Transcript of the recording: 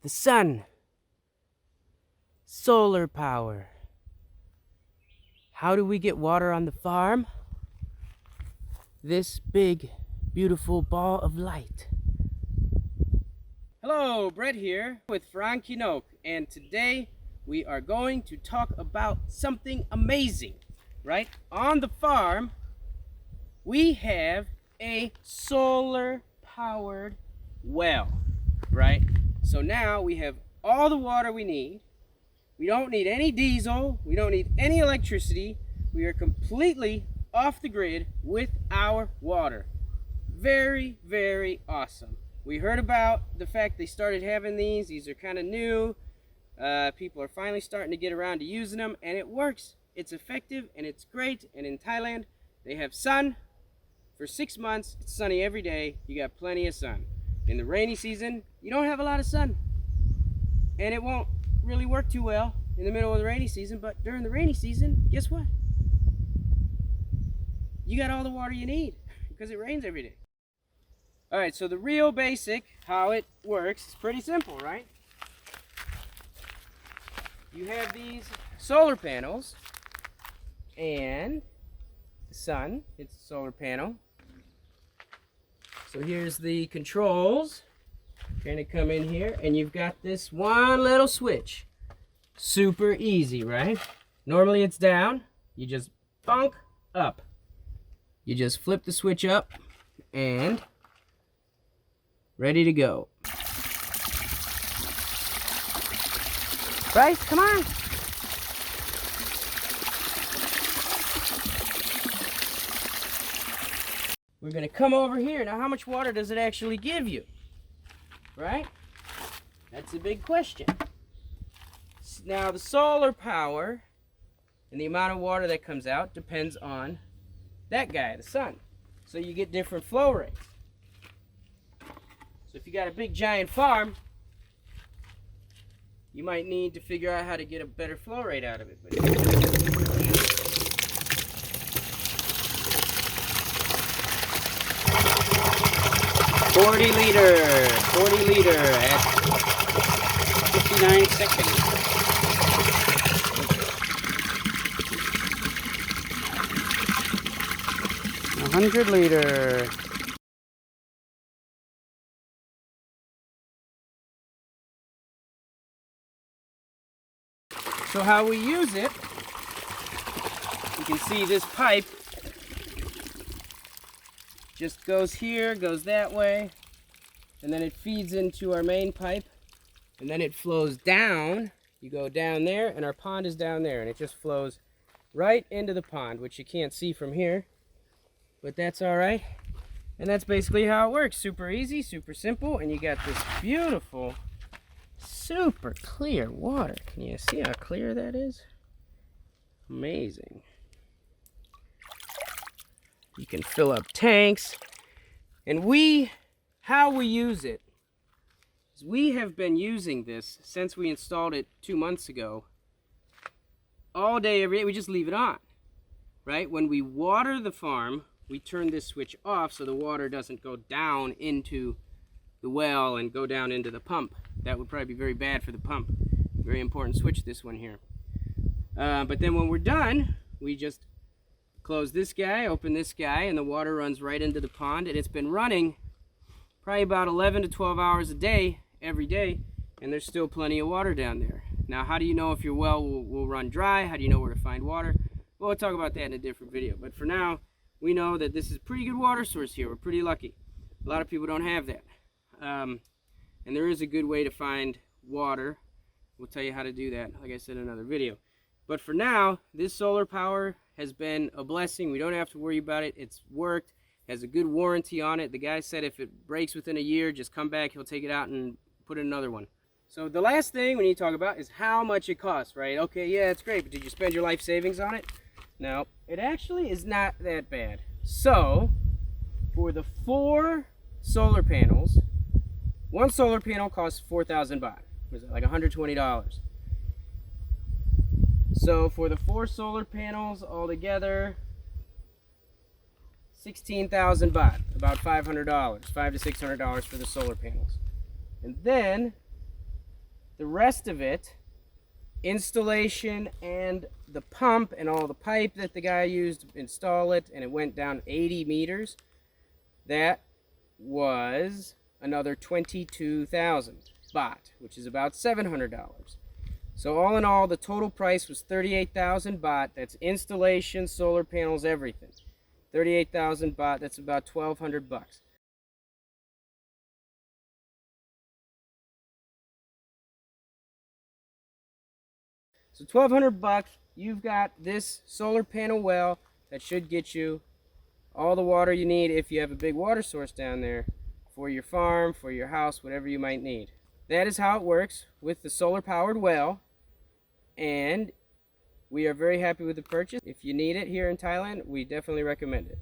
The sun. Solar power. How do we get water on the farm? This big, beautiful ball of light. Hello, Brett here with Frank Kinok, and today we are going to talk about something amazing, right? On the farm, we have a solar-powered well, right? So now we have all the water we need. We don't need any diesel. We don't need any electricity. We are completely off the grid with our water. Very, very awesome. We heard about the fact they started having these. These are kind of new. People are finally starting to get around to using them, and it works. It's effective, and it's great. And in Thailand, they have sun for 6 months. It's sunny every day. You got plenty of sun. In the rainy season, you don't have a lot of sun, and it won't really work too well in the middle of the rainy season. But during the rainy season, guess what? You got all the water you need because it rains every day. All right, so the real basic, how it works, is pretty simple, right? You have these solar panels, and the sun, it's a solar panel. So here's the controls. You're gonna come in here, and you've got this one little switch. Super easy, right? Normally it's down. You just bunk up. You just flip the switch up, and ready to go. Bryce, come on. We're gonna come over here. Now, how much water does it actually give you? Right? That's a big question. Now, the solar power and the amount of water that comes out depends on that guy, the sun. So you get different flow rates. So if you got a big giant farm, you might need to figure out how to get a better flow rate out of it. 40 liter at 59 seconds. 100 liter. So how we use it, you can see this pipe just goes here, goes that way, and then it feeds into our main pipe, and then it flows down. You go down there, and our pond is down there, and it just flows right into the pond, which you can't see from here, but that's all right. And that's basically how it works. Super easy, super simple, and you got this beautiful, super clear water. Can you see how clear that is? Amazing. You can fill up tanks. And how we use it is we have been using this since we installed it 2 months ago. All day, every day, we just leave it on, right? When we water the farm, we turn this switch off so the water doesn't go down into the well and go down into the pump. That would probably be very bad for the pump. Very important switch, this one here. But then when we're done, we just close this guy, open this guy, and the water runs right into the pond. And it's been running probably about 11 to 12 hours a day, every day, and there's still plenty of water down there. Now, how do you know if your well will run dry? How do you know where to find water? Well, we'll talk about that in a different video. But for now, we know that this is a pretty good water source here. We're pretty lucky. A lot of people don't have that. And there is a good way to find water. We'll tell you how to do that, like I said, in another video. But for now, this solar power has been a blessing. We don't have to worry about it. It's worked. Has a good warranty on it. The guy said if it breaks within a year, just come back. He'll take it out and put in another one. So the last thing we need to talk about is how much it costs, right? Okay, yeah, it's great, but did you spend your life savings on it? No, it actually is not that bad. So for the 4 solar panels, one solar panel costs 4,000 baht. Was it like $120? So for the 4 solar panels altogether, 16,000 baht, about $500, $500 to $600 for the solar panels. And then The rest of it, installation and the pump and all the pipe that the guy used to install it, and it went down 80 meters, that was another 22,000 baht, which is about $700. So all in all, the total price was 38,000 baht. That's installation, solar panels, everything. 38,000 baht, that's about 1,200 bucks. So 1,200 bucks, you've got this solar panel well that should get you all the water you need if you have a big water source down there for your farm, for your house, whatever you might need. That is how it works with the solar powered well, and we are very happy with the purchase. If you need it here in Thailand, we definitely recommend it.